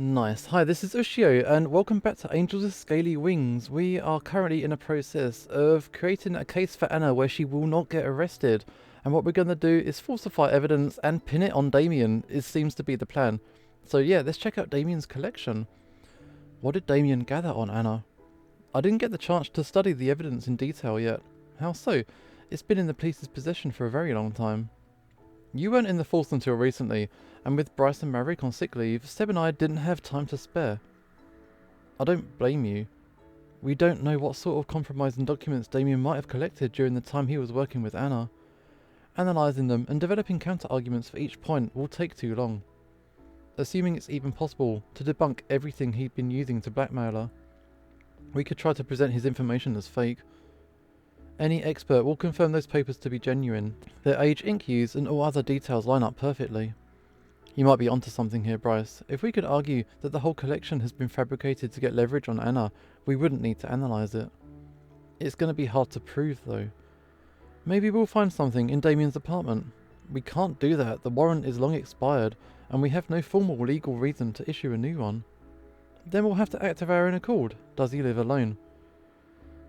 Nice. Hi, this is Ushio, and welcome back to Angels with Scaly Wings. We are currently in a process of creating a case for Anna where she will not get arrested. And what we're going to do is falsify evidence and pin it on Damian. It seems to be the plan. So yeah, let's check out Damian's collection. What did Damian gather on Anna? I didn't get the chance to study the evidence in detail yet. How so? It's been in the police's possession for a very long time. You weren't in the force until recently, and with Bryce and Maverick on sick leave, Seb and I didn't have time to spare. I don't blame you. We don't know what sort of compromising documents Damian might have collected during the time he was working with Anna. Analysing them and developing counter-arguments for each point will take too long. Assuming it's even possible to debunk everything he'd been using to blackmail her, we could try to present his information as fake. Any expert will confirm those papers to be genuine. Their age, ink use, and all other details line up perfectly. You might be onto something here, Bryce. If we could argue that the whole collection has been fabricated to get leverage on Anna, we wouldn't need to analyse it. It's going to be hard to prove, though. Maybe we'll find something in Damian's apartment. We can't do that. The warrant is long expired, and we have no formal legal reason to issue a new one. Then we'll have to act of our own accord. Does he live alone?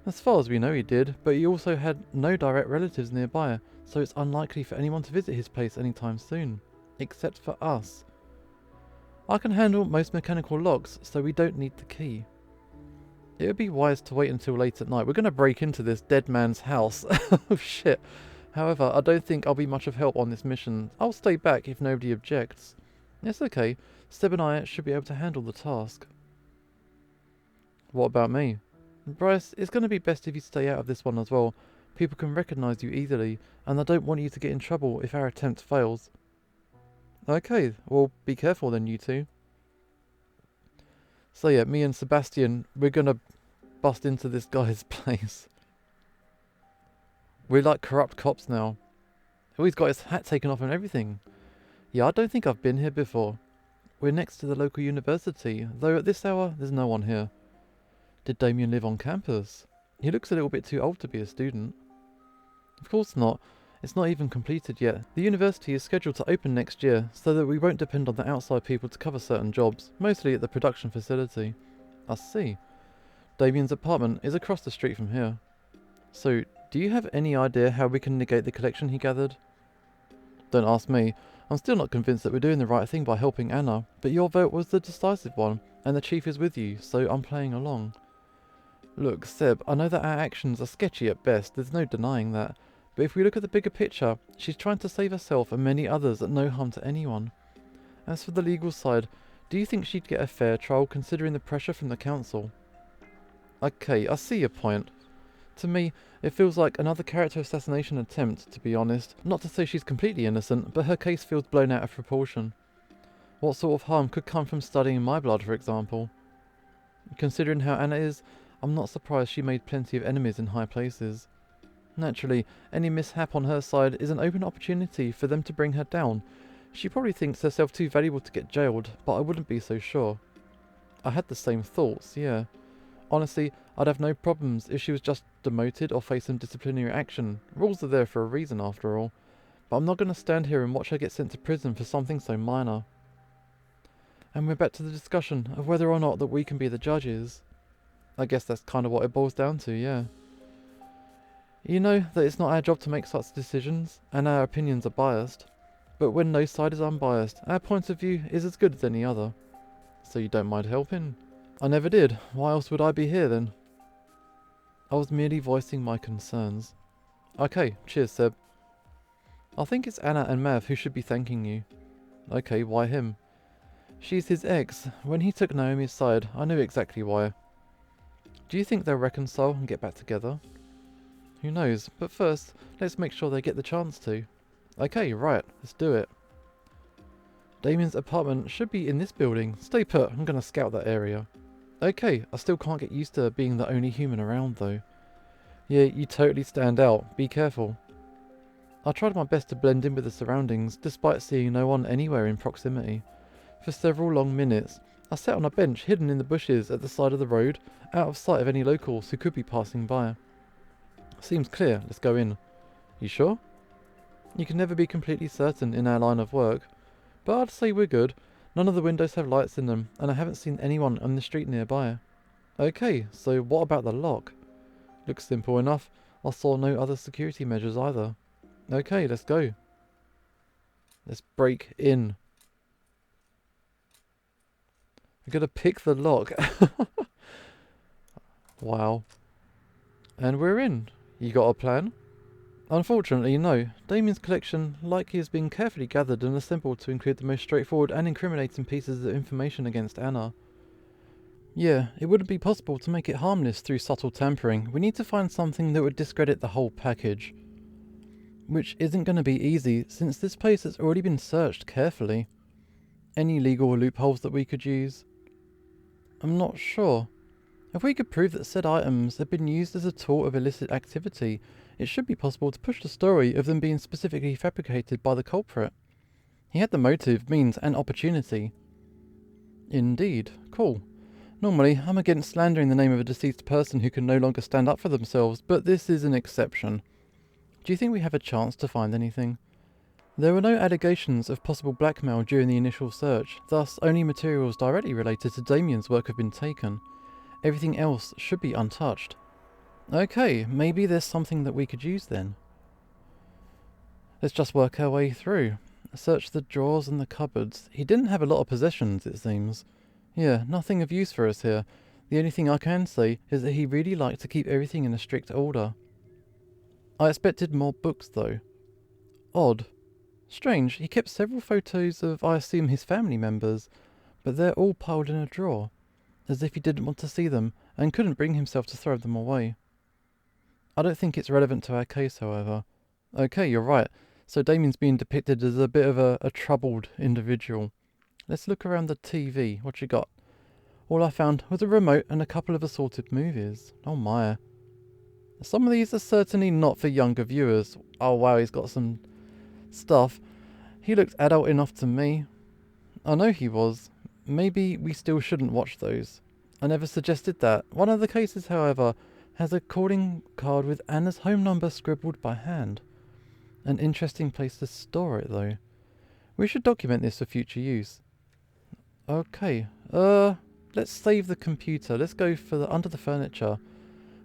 As far as we know he did, but he also had no direct relatives nearby, so it's unlikely for anyone to visit his place anytime soon. Except for us. I can handle most mechanical locks, so we don't need the key. It would be wise to wait until late at night. We're going to break into this dead man's house. Oh shit. However, I don't think I'll be much of help on this mission. I'll stay back if nobody objects. It's okay. Seb and I should be able to handle the task. What about me? Bryce, it's going to be best if you stay out of this one as well. People can recognise you easily, and I don't want you to get in trouble if our attempt fails. Okay, well, be careful then, you two. So yeah, me and Sebastian, we're going to bust into this guy's place. We're like corrupt cops now. Oh, he's got his hat taken off and everything. Yeah, I don't think I've been here before. We're next to the local university, though at this hour, there's no one here. Did Damian live on campus? He looks a little bit too old to be a student. Of course not. It's not even completed yet. The university is scheduled to open next year, so that we won't depend on the outside people to cover certain jobs, mostly at the production facility. I see. Damian's apartment is across the street from here. So, do you have any idea how we can negate the collection he gathered? Don't ask me. I'm still not convinced that we're doing the right thing by helping Anna, but your vote was the decisive one, and the chief is with you, so I'm playing along. Look, Seb, I know that our actions are sketchy at best, there's no denying that. But if we look at the bigger picture, she's trying to save herself and many others at no harm to anyone. As for the legal side, do you think she'd get a fair trial considering the pressure from the council? Okay, I see your point. To me, it feels like another character assassination attempt, to be honest. Not to say she's completely innocent, but her case feels blown out of proportion. What sort of harm could come from studying my blood, for example? Considering how Anna is, I'm not surprised she made plenty of enemies in high places. Naturally, any mishap on her side is an open opportunity for them to bring her down. She probably thinks herself too valuable to get jailed, but I wouldn't be so sure. I had the same thoughts, yeah. Honestly, I'd have no problems if she was just demoted or faced some disciplinary action. Rules are there for a reason, after all. But I'm not going to stand here and watch her get sent to prison for something so minor. And we're back to the discussion of whether or not that we can be the judges. I guess that's kind of what it boils down to, yeah. You know that it's not our job to make such decisions, and our opinions are biased. But when no side is unbiased, our point of view is as good as any other. So you don't mind helping? I never did. Why else would I be here then? I was merely voicing my concerns. Okay, cheers, Seb. I think it's Anna and Mav who should be thanking you. Okay, why him? She's his ex. When he took Naomi's side, I knew exactly why. Do you think they'll reconcile and get back together? Who knows, but first, let's make sure they get the chance to. Okay, right, let's do it. Damian's apartment should be in this building. Stay put, I'm gonna scout that area. Okay, I still can't get used to being the only human around though. Yeah, you totally stand out, be careful. I tried my best to blend in with the surroundings, despite seeing no one anywhere in proximity. For several long minutes, I sat on a bench hidden in the bushes at the side of the road, out of sight of any locals who could be passing by. Seems clear, let's go in. You sure? You can never be completely certain in our line of work, but I'd say we're good. None of the windows have lights in them, and I haven't seen anyone on the street nearby. Okay, so what about the lock? Looks simple enough. I saw no other security measures either. Okay, let's go. Let's break in. We're gonna pick the lock. Wow. And we're in. You got a plan? Unfortunately, no. Damian's collection likely has been carefully gathered and assembled to include the most straightforward and incriminating pieces of information against Anna. Yeah, it wouldn't be possible to make it harmless through subtle tampering. We need to find something that would discredit the whole package. Which isn't going to be easy, since this place has already been searched carefully. Any legal loopholes that we could use? I'm not sure. If we could prove that said items have been used as a tool of illicit activity, it should be possible to push the story of them being specifically fabricated by the culprit. He had the motive, means, and opportunity. Indeed. Cool. Normally, I'm against slandering the name of a deceased person who can no longer stand up for themselves, but this is an exception. Do you think we have a chance to find anything? There were no allegations of possible blackmail during the initial search, thus only materials directly related to Damian's work have been taken. Everything else should be untouched. Okay, maybe there's something that we could use then. Let's just work our way through. Search the drawers and the cupboards. He didn't have a lot of possessions, it seems. Yeah, nothing of use for us here. The only thing I can say is that he really liked to keep everything in a strict order. I expected more books, though. Odd. Strange, he kept several photos of, I assume, his family members, but they're all piled in a drawer, as if he didn't want to see them and couldn't bring himself to throw them away. I don't think it's relevant to our case, however. Okay, you're right. So Damian's being depicted as a bit of a troubled individual. Let's look around the TV. What you got? All I found was a remote and a couple of assorted movies. Oh my. Some of these are certainly not for younger viewers. Oh wow, he's got some stuff. He looked adult enough to me. I know he was. Maybe we still shouldn't watch those. I never suggested that. One of the cases, however, has a calling card with Anna's home number scribbled by hand. An interesting place to store it, though. We should document this for future use. Okay, let's save the computer. Let's go for the under the furniture.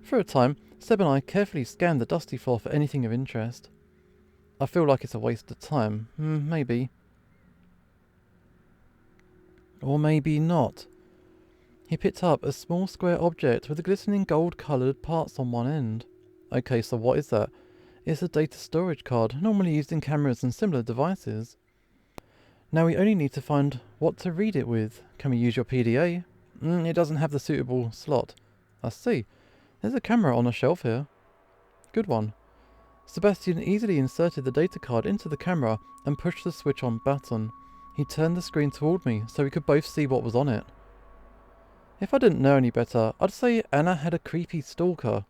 For a time, Seb and I carefully scanned the dusty floor for anything of interest. I feel like it's a waste of time. Maybe. Or maybe not. He picked up a small square object with a glistening gold-coloured parts on one end. Okay, so what is that? It's a data storage card, normally used in cameras and similar devices. Now we only need to find what to read it with. Can we use your PDA? It doesn't have the suitable slot. I see. There's a camera on a shelf here. Good one. Sebastian easily inserted the data card into the camera and pushed the switch on button. He turned the screen toward me so we could both see what was on it. If I didn't know any better, I'd say Anna had a creepy stalker.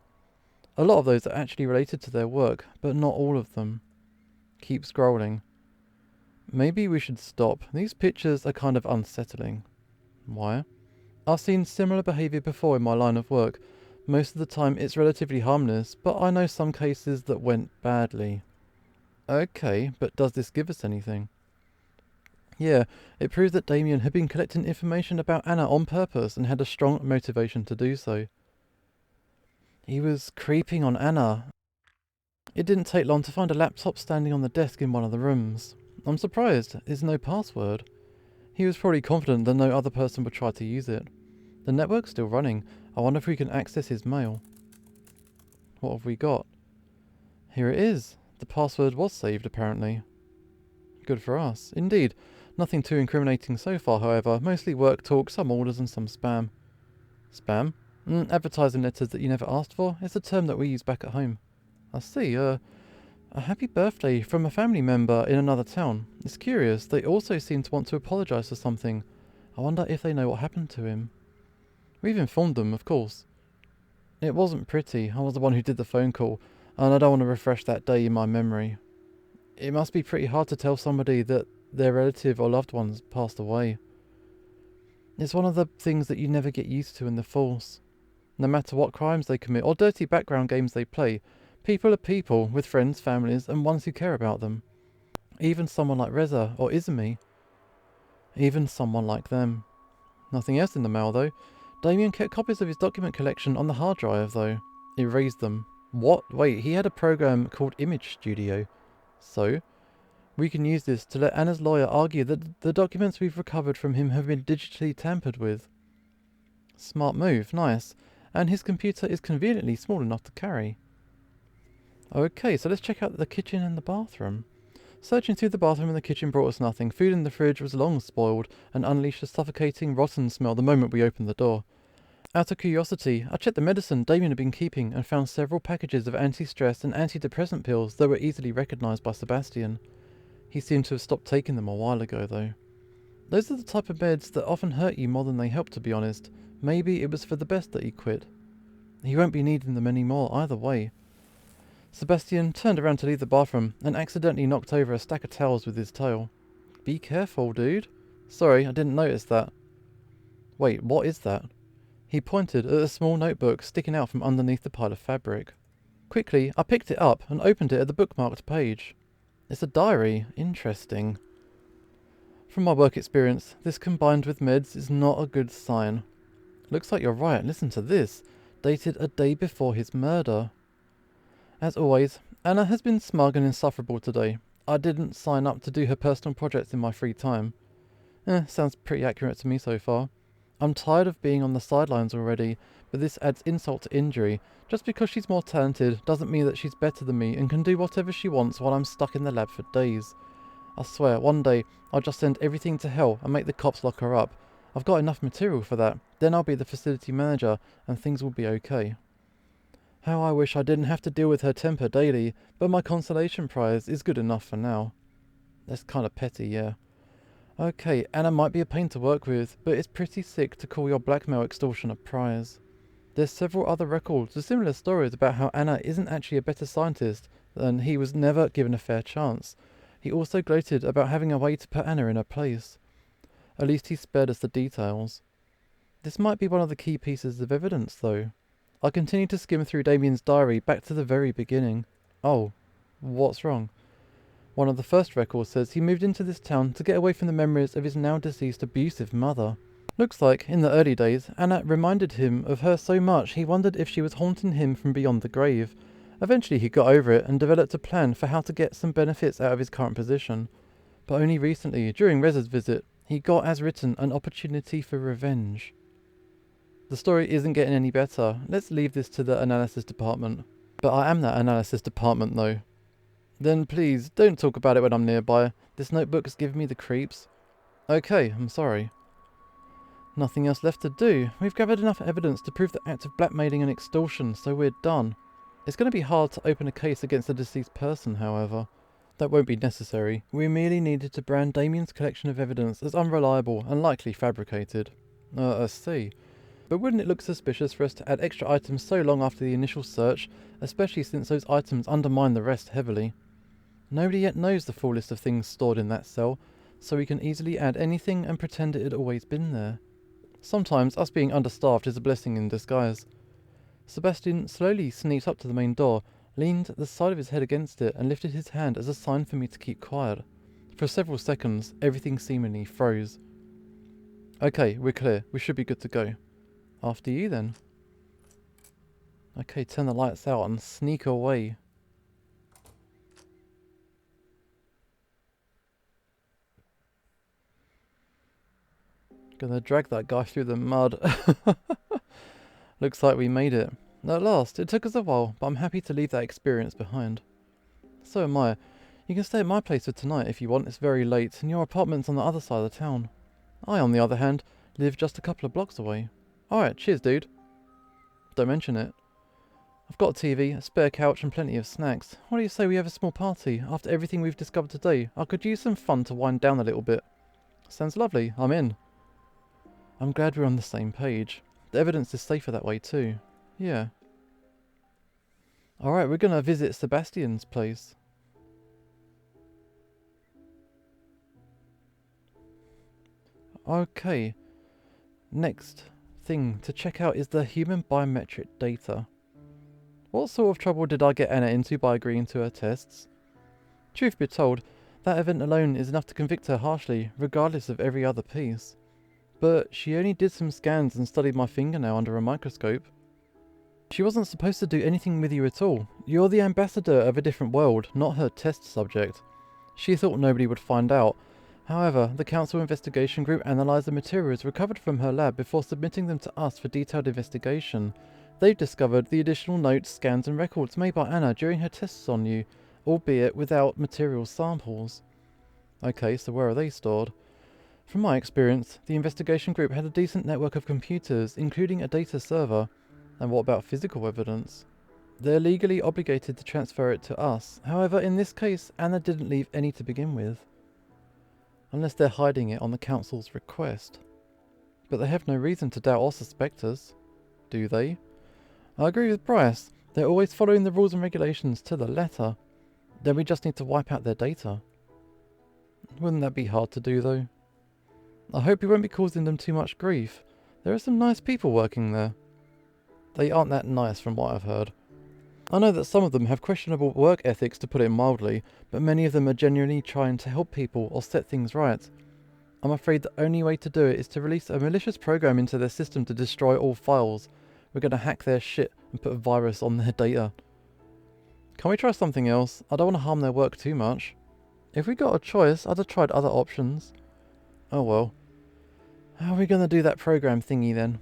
A lot of those are actually related to their work, but not all of them. Keep scrolling. Maybe we should stop. These pictures are kind of unsettling. Why? I've seen similar behaviour before in my line of work. Most of the time it's relatively harmless, but I know some cases that went badly. Okay, but does this give us anything? Yeah, it proves that Damian had been collecting information about Anna on purpose and had a strong motivation to do so. He was creeping on Anna. It didn't take long to find a laptop standing on the desk in one of the rooms. I'm surprised there's no password. He was probably confident that no other person would try to use it. The network's still running. I wonder if we can access his mail. What have we got? Here it is. The password was saved, apparently. Good for us. Indeed. Nothing too incriminating so far, however. Mostly work talk, some orders and some spam. Spam? Advertising letters that you never asked for? It's a term that we use back at home. I see. A happy birthday from a family member in another town. It's curious. They also seem to want to apologise for something. I wonder if they know what happened to him. We've informed them, of course. It wasn't pretty. I was the one who did the phone call, and I don't want to refresh that day in my memory. It must be pretty hard to tell somebody that their relative or loved ones passed away. It's one of the things that you never get used to in the Force. No matter what crimes they commit or dirty background games they play, people are people with friends, families, and ones who care about them. Even someone like Reza or Izumi. Even someone like them. Nothing else in the mail though. Damian kept copies of his document collection on the hard drive though. Erased them. What? Wait, he had a program called Image Studio. So, we can use this to let Anna's lawyer argue that the documents we've recovered from him have been digitally tampered with. Smart move, nice. And his computer is conveniently small enough to carry. Okay, so let's check out the kitchen and the bathroom. Searching through the bathroom and the kitchen brought us nothing. Food in the fridge was long spoiled and unleashed a suffocating, rotten smell the moment we opened the door. Out of curiosity, I checked the medicine Damian had been keeping and found several packages of anti-stress and antidepressant pills that were easily recognised by Sebastian. He seemed to have stopped taking them a while ago though. Those are the type of meds that often hurt you more than they help, to be honest. Maybe it was for the best that he quit. He won't be needing them anymore either way. Sebastian turned around to leave the bathroom and accidentally knocked over a stack of towels with his tail. Be careful, dude. Sorry, I didn't notice that. Wait, what is that? He pointed at a small notebook sticking out from underneath the pile of fabric. Quickly, I picked it up and opened it at the bookmarked page. It's a diary. Interesting. From my work experience, this combined with meds is not a good sign. Looks like you're right. Listen to this. Dated a day before his murder. As always, Anna has been smug and insufferable today. I didn't sign up to do her personal projects in my free time. Sounds pretty accurate to me so far. I'm tired of being on the sidelines already, but this adds insult to injury. Just because she's more talented doesn't mean that she's better than me and can do whatever she wants while I'm stuck in the lab for days. I swear, one day I'll just send everything to hell and make the cops lock her up. I've got enough material for that. Then I'll be the facility manager and things will be okay. How I wish I didn't have to deal with her temper daily, but my consolation prize is good enough for now. That's kind of petty, yeah. Okay, Anna might be a pain to work with, but it's pretty sick to call your blackmail extortion a prize. There's several other records with similar stories about how Anna isn't actually a better scientist and he was never given a fair chance. He also gloated about having a way to put Anna in her place. At least he spared us the details. This might be one of the key pieces of evidence, though. I continued to skim through Damian's diary back to the very beginning. Oh, what's wrong? One of the first records says he moved into this town to get away from the memories of his now deceased abusive mother. Looks like, in the early days, Anna reminded him of her so much he wondered if she was haunting him from beyond the grave. Eventually he got over it and developed a plan for how to get some benefits out of his current position. But only recently, during Reza's visit, he got, as written, an opportunity for revenge. The story isn't getting any better. Let's leave this to the analysis department. But I am that analysis department though. Then please, don't talk about it when I'm nearby. This notebook has given me the creeps. Okay, I'm sorry. Nothing else left to do. We've gathered enough evidence to prove the act of blackmailing and extortion, so we're done. It's going to be hard to open a case against the deceased person, however. That won't be necessary. We merely needed to brand Damian's collection of evidence as unreliable and likely fabricated. I see. But wouldn't it look suspicious for us to add extra items so long after the initial search, especially since those items undermine the rest heavily? Nobody yet knows the full list of things stored in that cell, so we can easily add anything and pretend it had always been there. Sometimes us being understaffed is a blessing in disguise. Sebastian slowly sneaked up to the main door, leaned the side of his head against it and lifted his hand as a sign for me to keep quiet. For several seconds, everything seemingly froze. Okay, we're clear. We should be good to go. After you then. Okay, turn the lights out and sneak away. Gonna drag that guy through the mud. Looks like we made it. At last. It took us a while, but I'm happy to leave that experience behind. So am I. You can stay at my place for tonight if you want. It's very late, and your apartment's on the other side of the town. I, on the other hand, live just a couple of blocks away. Alright, cheers, dude. Don't mention it. I've got a TV, a spare couch, and plenty of snacks. What do you say we have a small party? After everything we've discovered today, I could use some fun to wind down a little bit. Sounds lovely. I'm in. I'm glad we're on the same page. The evidence is safer that way too. Yeah. Alright, we're gonna visit Sebastian's place. Okay. Next thing to check out is the human biometric data. What sort of trouble did I get Anna into by agreeing to her tests? Truth be told, That event alone is enough to convict her harshly, regardless of every other piece. But she only did some scans and studied my fingernail under a microscope. She wasn't supposed to do anything with you at all. You're the ambassador of a different world, not her test subject. She thought nobody would find out. However, the Council Investigation Group analysed the materials recovered from her lab before submitting them to us for detailed investigation. They've discovered the additional notes, scans and records made by Anna during her tests on you, albeit without material samples. Okay, so where are they stored? From my experience, the investigation group had a decent network of computers, including a data server. And what about physical evidence? They're legally obligated to transfer it to us. However, in this case, Anna didn't leave any to begin with. Unless they're hiding it on the council's request. But they have no reason to doubt or suspect us, do they? I agree with Bryce. They're always following the rules and regulations to the letter. Then we just need to wipe out their data. Wouldn't that be hard to do, though? I hope we won't be causing them too much grief. There are some nice people working there. They aren't that nice from what I've heard. I know that some of them have questionable work ethics, to put it mildly, but many of them are genuinely trying to help people or set things right. I'm afraid the only way to do it is to release a malicious program into their system to destroy all files. We're going to hack their shit and put a virus on their data. Can we try something else? I don't want to harm their work too much. If we got a choice, I'd have tried other options. Oh well. How are we going to do that program thingy then?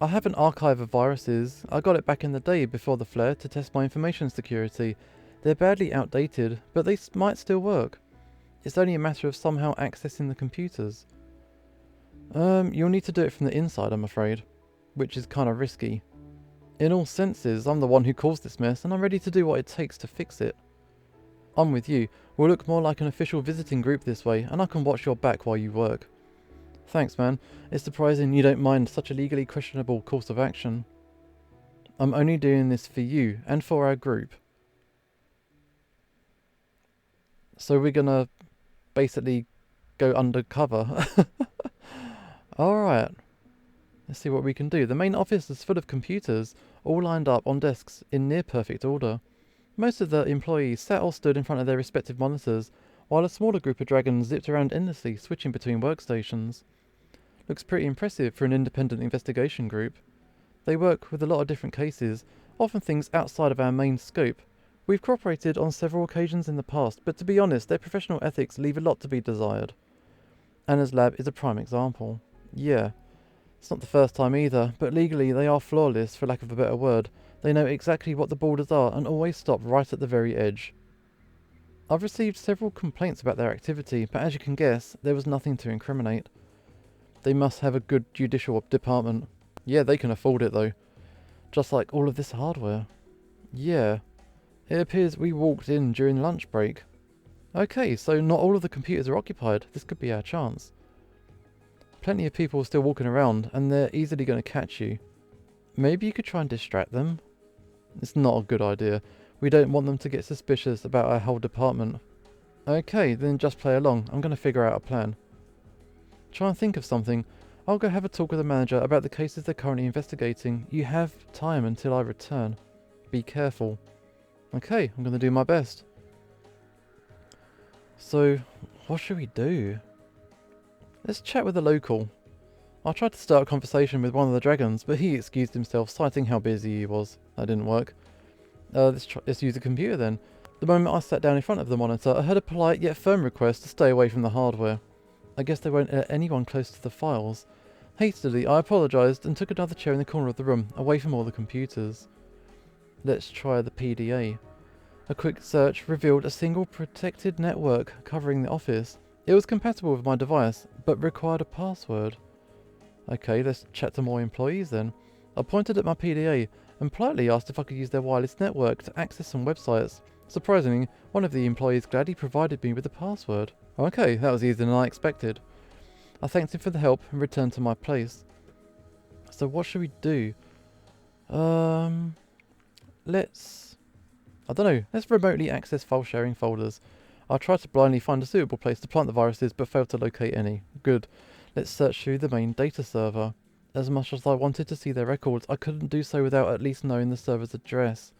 I have an archive of viruses. I got it back in the day before the flare to test my information security. They're badly outdated, but they might still work. It's only a matter of somehow accessing the computers. You'll need to do it from the inside, I'm afraid. Which is kind of risky. In all senses, I'm the one who caused this mess, and I'm ready to do what it takes to fix it. I'm with you. We'll look more like an official visiting group this way, and I can watch your back while you work. Thanks, man. It's surprising you don't mind such a legally questionable course of action. I'm only doing this for you, and for our group. So we're gonna basically go undercover. Alright. Let's see what we can do. The main office is full of computers, all lined up on desks in near perfect order. Most of the employees sat or stood in front of their respective monitors, while a smaller group of dragons zipped around endlessly, switching between workstations. Looks pretty impressive for an independent investigation group. They work with a lot of different cases, often things outside of our main scope. We've cooperated on several occasions in the past, but to be honest, their professional ethics leave a lot to be desired. Anna's lab is a prime example. Yeah, it's not the first time either, but legally they are flawless, for lack of a better word. They know exactly what the borders are and always stop right at the very edge. I've received several complaints about their activity, but as you can guess, there was nothing to incriminate. They must have a good judicial department. Yeah, they can afford it though. Just like all of this hardware. Yeah. It appears we walked in during lunch break. Okay, so not all of the computers are occupied. This could be our chance. Plenty of people still walking around, and they're easily going to catch you. Maybe you could try and distract them? It's not a good idea. We don't want them to get suspicious about our whole department. Okay, then just play along. I'm going to figure out a plan. Try and think of something. I'll go have a talk with the manager about the cases they're currently investigating. You have time until I return. Be careful. Okay, I'm going to do my best. So, what should we do? Let's chat with the local. I tried to start a conversation with one of the dragons, but he excused himself, citing how busy he was. That didn't work. Let's use the computer then. The moment I sat down in front of the monitor, I heard a polite yet firm request to stay away from the hardware. I guess they won't let anyone close to the files. Hastily, I apologised and took another chair in the corner of the room, away from all the computers. Let's try the PDA. A quick search revealed a single protected network covering the office. It was compatible with my device, but required a password. Okay, let's chat to more employees then. I pointed at my PDA and politely asked if I could use their wireless network to access some websites. Surprisingly, one of the employees gladly provided me with the password. Okay, that was easier than I expected. I thanked him for the help and returned to my place. So what should we do? Let's remotely access file sharing folders. I tried to blindly find a suitable place to plant the viruses, but failed to locate any. Good. Let's search through the main data server. As much as I wanted to see their records, I couldn't do so without at least knowing the server's address.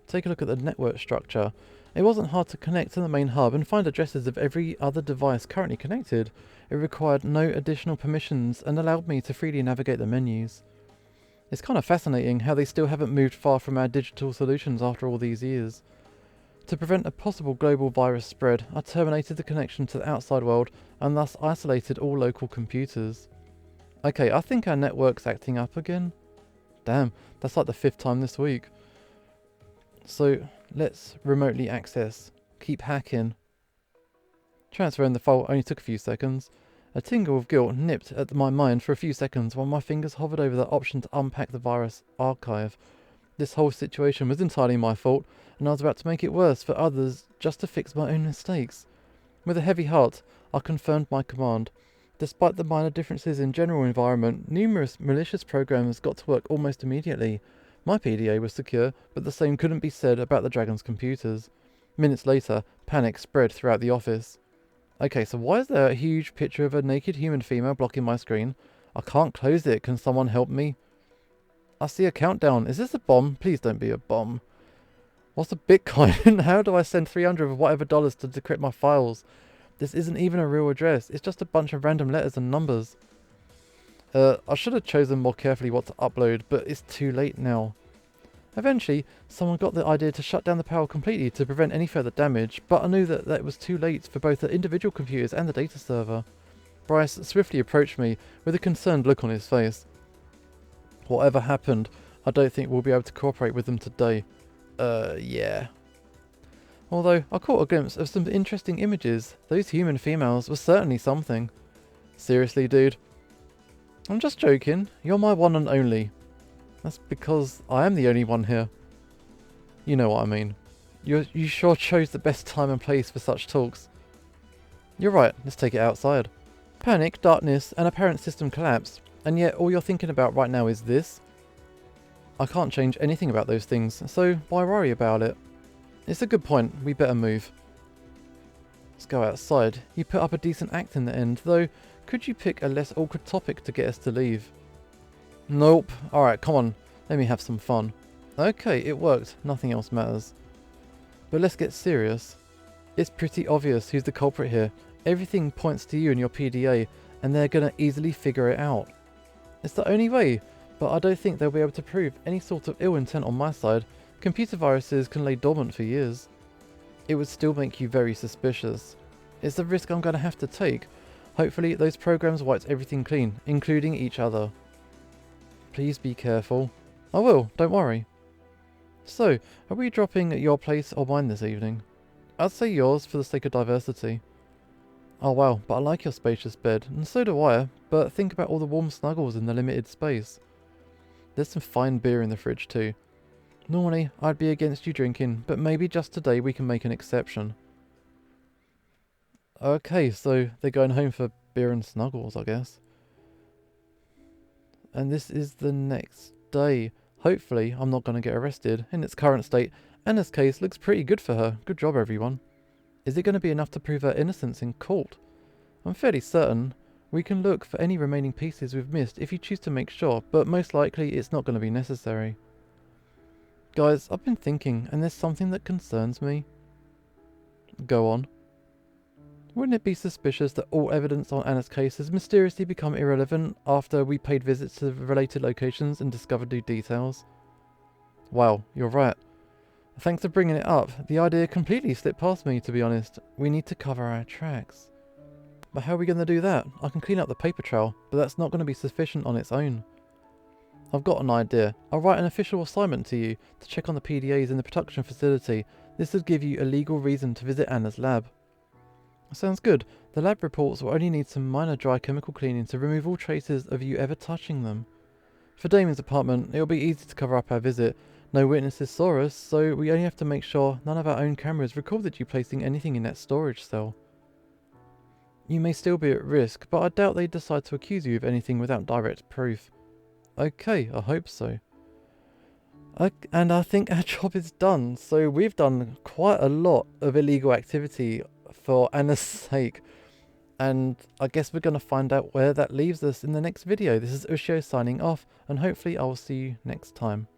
Take a look at the network structure. It wasn't hard to connect to the main hub and find addresses of every other device currently connected. It required no additional permissions and allowed me to freely navigate the menus. It's kind of fascinating how they still haven't moved far from our digital solutions after all these years. To prevent a possible global virus spread, I terminated the connection to the outside world and thus isolated all local computers. Okay, I think our network's acting up again. Damn, that's like the 5th time this week. So, let's remotely access. Keep hacking. Transferring the file only took a few seconds. A tingle of guilt nipped at my mind for a few seconds while my fingers hovered over the option to unpack the virus archive. This whole situation was entirely my fault, and I was about to make it worse for others just to fix my own mistakes. With a heavy heart, I confirmed my command. Despite the minor differences in general environment, numerous malicious programs got to work almost immediately. My PDA was secure, but the same couldn't be said about the Dragon's computers. Minutes later, panic spread throughout the office. Okay, so why is there a huge picture of a naked human female blocking my screen? I can't close it. Can someone help me? I see a countdown. Is this a bomb? Please don't be a bomb. What's a Bitcoin? How do I send 300 of whatever dollars to decrypt my files? This isn't even a real address. It's just a bunch of random letters and numbers. I should have chosen more carefully what to upload, but it's too late now. Eventually, someone got the idea to shut down the power completely to prevent any further damage, but I knew that it was too late for both the individual computers and the data server. Bryce swiftly approached me with a concerned look on his face. Whatever happened, I don't think we'll be able to cooperate with them today. Yeah. Although, I caught a glimpse of some interesting images. Those human females were certainly something. Seriously, dude? I'm just joking. You're my one and only. That's because I am the only one here. You know what I mean. You sure chose the best time and place for such talks. You're right, let's take it outside. Panic, darkness, and apparent system collapse. And yet all you're thinking about right now is this? I can't change anything about those things, so why worry about it? It's a good point, we better move. Let's go outside. You put up a decent act in the end, though could you pick a less awkward topic to get us to leave? Nope. Alright, come on. Let me have some fun. Okay, it worked. Nothing else matters. But let's get serious. It's pretty obvious who's the culprit here. Everything points to you and your PDA, and they're gonna easily figure it out. It's the only way, but I don't think they'll be able to prove any sort of ill intent on my side. Computer viruses can lay dormant for years. It would still make you very suspicious. It's a risk I'm gonna have to take. Hopefully those programs wiped everything clean, including each other. Please be careful. I will, don't worry. So, are we dropping at your place or mine this evening? I'd say yours for the sake of diversity. Oh wow, but I like your spacious bed, and so do I, but think about all the warm snuggles in the limited space. There's some fine beer in the fridge too. Normally, I'd be against you drinking, but maybe just today we can make an exception. Okay, so they're going home for beer and snuggles, I guess. And this is the next day. Hopefully, I'm not going to get arrested. In its current state, Anna's case looks pretty good for her. Good job, everyone. Is it going to be enough to prove her innocence in court? I'm fairly certain. We can look for any remaining pieces we've missed if you choose to make sure, but most likely it's not going to be necessary. Guys, I've been thinking, and there's something that concerns me. Go on. Wouldn't it be suspicious that all evidence on Anna's case has mysteriously become irrelevant after we paid visits to related locations and discovered new details? Wow, you're right. Thanks for bringing it up. The idea completely slipped past me, to be honest. We need to cover our tracks. But how are we going to do that? I can clean up the paper trail, but that's not going to be sufficient on its own. I've got an idea. I'll write an official assignment to you to check on the PDAs in the production facility. This would give you a legal reason to visit Anna's lab. Sounds good. The lab reports will only need some minor dry chemical cleaning to remove all traces of you ever touching them. For Damian's apartment, it will be easy to cover up our visit. No witnesses saw us, so we only have to make sure none of our own cameras recorded you placing anything in that storage cell. You may still be at risk, but I doubt they'd decide to accuse you of anything without direct proof. Okay, I hope so. And I think our job is done, so we've done quite a lot of illegal activity for Anna's sake. And I guess we're going to find out where that leaves us in the next video. This is Ushio signing off, and hopefully I will see you next time.